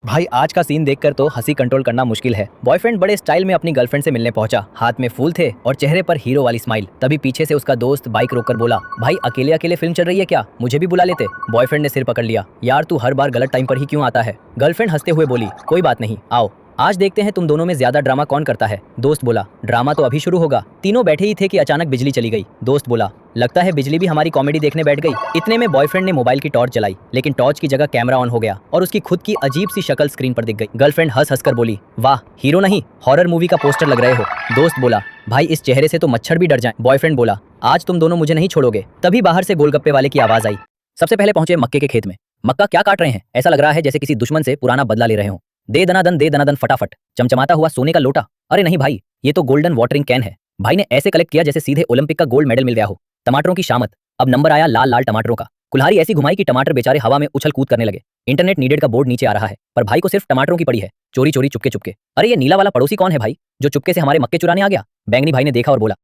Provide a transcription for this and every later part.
भाई आज का सीन देखकर तो हंसी कंट्रोल करना मुश्किल है। बॉयफ्रेंड बड़े स्टाइल में अपनी गर्लफ्रेंड से मिलने पहुंचा, हाथ में फूल थे और चेहरे पर हीरो वाली स्माइल। तभी पीछे से उसका दोस्त बाइक रोककर बोला, भाई अकेले अकेले फिल्म चल रही है क्या, मुझे भी बुला लेते। बॉयफ्रेंड ने सिर पकड़ लिया, यार तू हर बार गलत टाइम पर ही क्यों आता है। गर्लफ्रेंड हंसते हुए बोली, कोई बात नहीं, आओ आज देखते हैं तुम दोनों में ज्यादा ड्रामा कौन करता है। दोस्त बोला, ड्रामा तो अभी शुरू होगा। तीनों बैठे ही थे कि अचानक बिजली चली गई। दोस्त बोला, लगता है बिजली भी हमारी कॉमेडी देखने बैठ गई। इतने में बॉयफ्रेंड ने मोबाइल की टॉर्च जलाई, लेकिन टॉर्च की जगह कैमरा ऑन हो गया और उसकी खुद की अजीब सी शक्ल स्क्रीन पर दिख गई। गर्लफ्रेंड हंस हंस कर बोली, वाह हीरो नहीं हॉरर मूवी का पोस्टर लग रहे हो। दोस्त बोला, भाई इस चेहरे से तो मच्छर भी डर जाए। बॉयफ्रेंड बोला, आज तुम दोनों मुझे नहीं छोड़ोगे। तभी बाहर से गोलगप्पे वाले की आवाज आई। सबसे पहले पहुंचे मक्के के खेत में। मक्का क्या काट रहे हैं, ऐसा लग रहा है जैसे किसी दुश्मन से पुराना बदला ले रहे हो। दे दनादन फटाफट। चमचमाता हुआ सोने का लोटा, अरे नहीं भाई ये तो गोल्डन वाटरिंग कैन है। भाई ने ऐसे कलेक्ट किया जैसे सीधे ओलंपिक का गोल्ड मेडल मिल गया हो। टमाटरों की शामत, अब नंबर आया लाल लाल टमाटरों का। कुल्हाड़ी ऐसी घुमाई कि टमाटर बेचारे हवा में उछल कूद करने लगे। इंटरनेट नीडेड का बोर्ड नीचे आ रहा है, पर भाई को सिर्फ टमाटरों की पड़ी है। चोरी चोरी चुपके चुपके। अरे ये नीला वाला पड़ोसी कौन है भाई, जो चुपके से हमारे मक्के चुराने आ गया। बैंगनी भाई ने देखा और बोला,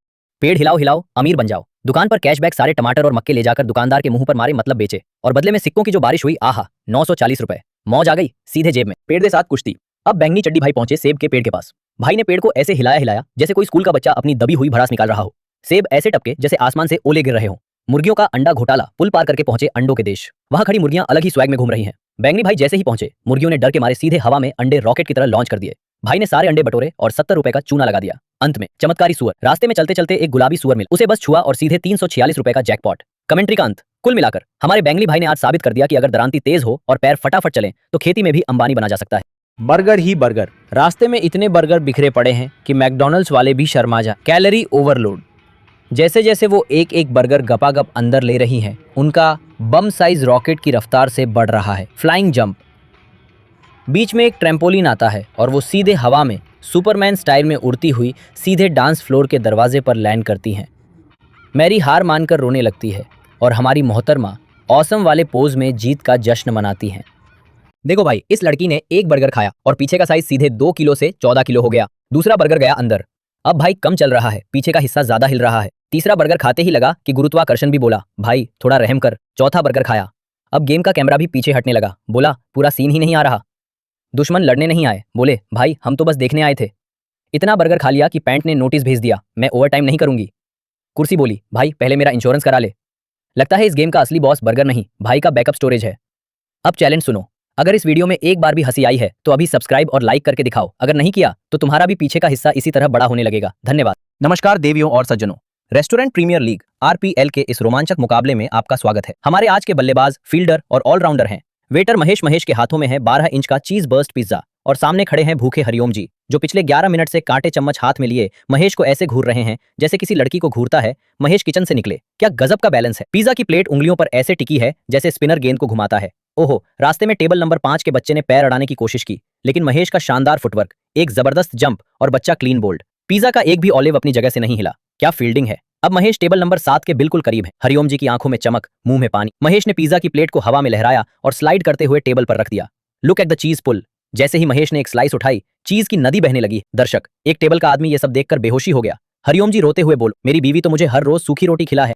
पेड़ हिलाओ हिलाओ अमीर बन जाओ। दुकान पर कैशबैक सारे टमाटर और मक्के ले जाकर दुकानदार के मुंह पर मारे, मतलब बेचे, और बदले में सिक्कों की जो बारिश हुई, आहा 940 रुपए। मौज आ गई, सीधे जेब में। पेड़ के साथ कुश्ती। अब बैंगनी चड्डी भाई पहुंचे सेब के पेड़ के पास। भाई ने पेड़ को ऐसे हिलाया हिलाया जैसे कोई स्कूल का बच्चा अपनी दबी हुई भड़ास निकाल रहा हो। सेब ऐसे टपके जैसे आसमान से ओले गिर रहे हो। मुर्गियों का अंडा घोटाला, पुल पार करके पहुंचे अंडों के देश। वहां खड़ी मुर्गियां अलग ही स्वैग में घूम रही हैं। बैंगनी भाई जैसे ही पहुंचे, मुर्गियों ने डर के मारे सीधे हवा में अंडे रॉकेट की तरह लॉन्च कर दिए। भाई ने सारे अंडे बटोरे और 70 रुपए का चूना लगा दिया। अंत में चमत्कारी सुअर। रास्ते में चलते चलते एक गुलाबी सुअर मिल, उसे बस छुआ और सीधे 346 रुपए का जैकपॉट। कमेंट्री का अंत। कुल मिलाकर हमारे बैंगनी भाई ने आज साबित कर दिया कि अगर दरांती तेज हो और पैर फटाफट चलें तो खेती में भी अंबानी बना जा सकता है। बर्गर ही बर्गर। रास्ते में इतने बर्गर बिखरे पड़े हैं कि मैकडॉनल्ड्स वाले भी शर्मा जा। Calorie overload. जैसे जैसे वो एक एक बर्गर गपागप अंदर ले रही हैं, उनका बम साइज रॉकेट की रफ्तार से बढ़ रहा है। Flying jump. बीच में एक ट्रैम्पोलिन आता है और वो सीधे हवा में सुपरमैन स्टाइल में उड़ती हुई सीधे डांस फ्लोर के दरवाजे पर लैंड करती हैं। मैरी हार मानकर रोने लगती है और हमारी मोहतरमा ऑसम वाले पोज में जीत का जश्न मनाती हैं। देखो भाई, इस लड़की ने एक बर्गर खाया और पीछे का साइज सीधे 2 किलो से 14 किलो हो गया। दूसरा बर्गर गया अंदर, अब भाई कम चल रहा है, पीछे का हिस्सा ज्यादा हिल रहा है। तीसरा बर्गर खाते ही लगा कि गुरुत्वाकर्षण भी बोला, भाई थोड़ा रहम कर। चौथा बर्गर खाया, अब गेम का कैमरा भी पीछे हटने लगा, बोला पूरा सीन ही नहीं आ रहा। दुश्मन लड़ने नहीं आए, बोले भाई हम तो बस देखने आए थे। इतना बर्गर खा लिया कि पैंट ने नोटिस भेज दिया, मैं ओवर टाइम नहीं करूंगी। कुर्सी बोली, भाई पहले मेरा इंश्योरेंस करा ले। लगता है इस गेम का असली बॉस बर्गर नहीं, भाई का बैकअप स्टोरेज है। अब चैलेंज सुनो, अगर इस वीडियो में एक बार भी हंसी आई है तो अभी सब्सक्राइब और लाइक करके दिखाओ, अगर नहीं किया तो तुम्हारा भी पीछे का हिस्सा इसी तरह बड़ा होने लगेगा। धन्यवाद। नमस्कार देवियों और सज्जनों, रेस्टोरेंट प्रीमियर लीग आरपीएल के इस रोमांचक मुकाबले में आपका स्वागत है। हमारे आज के बल्लेबाज फील्डर और ऑलराउंडर हैं। वेटर महेश के हाथों में है 12 इंच का चीज बर्स्ट पिज्जा और सामने खड़े हैं भूखे हरिओम जी, जो पिछले 11 मिनट से कांटे चम्मच हाथ में लिए महेश को ऐसे घूर रहे हैं जैसे किसी लड़की को घूरता है महेश किचन से निकले। क्या गजब का बैलेंस है। पिज्जा की प्लेट उंगलियों पर ऐसे टिकी है जैसे स्पिनर गेंद को घुमाता है। ओहो, रास्ते में टेबल नंबर 5 के बच्चे ने पैर अड़ाने की कोशिश की, लेकिन महेश का शानदार फुटवर्क, एक जबरदस्त जंप और बच्चा क्लीन बोल्ड। पिज्जा का एक भी ऑलिव अपनी जगह से नहीं हिला। क्या फील्डिंग है। अब महेश टेबल नंबर 7 के बिल्कुल करीब है। हरिओम जी की आंखों में चमक, मुंह में पानी। महेश ने पिज्जा की प्लेट को हवा में लहराया और स्लाइड करते हुए टेबल पर रख दिया। लुक एट द चीज पुल। जैसे ही महेश ने एक स्लाइस उठाई, चीज की नदी बहने लगी। दर्शक, एक टेबल का आदमी ये सब देखकर बेहोशी हो गया। हरिओम जी रोते हुए बोल, मेरी बीवी तो मुझे हर रोज सूखी रोटी खिला है,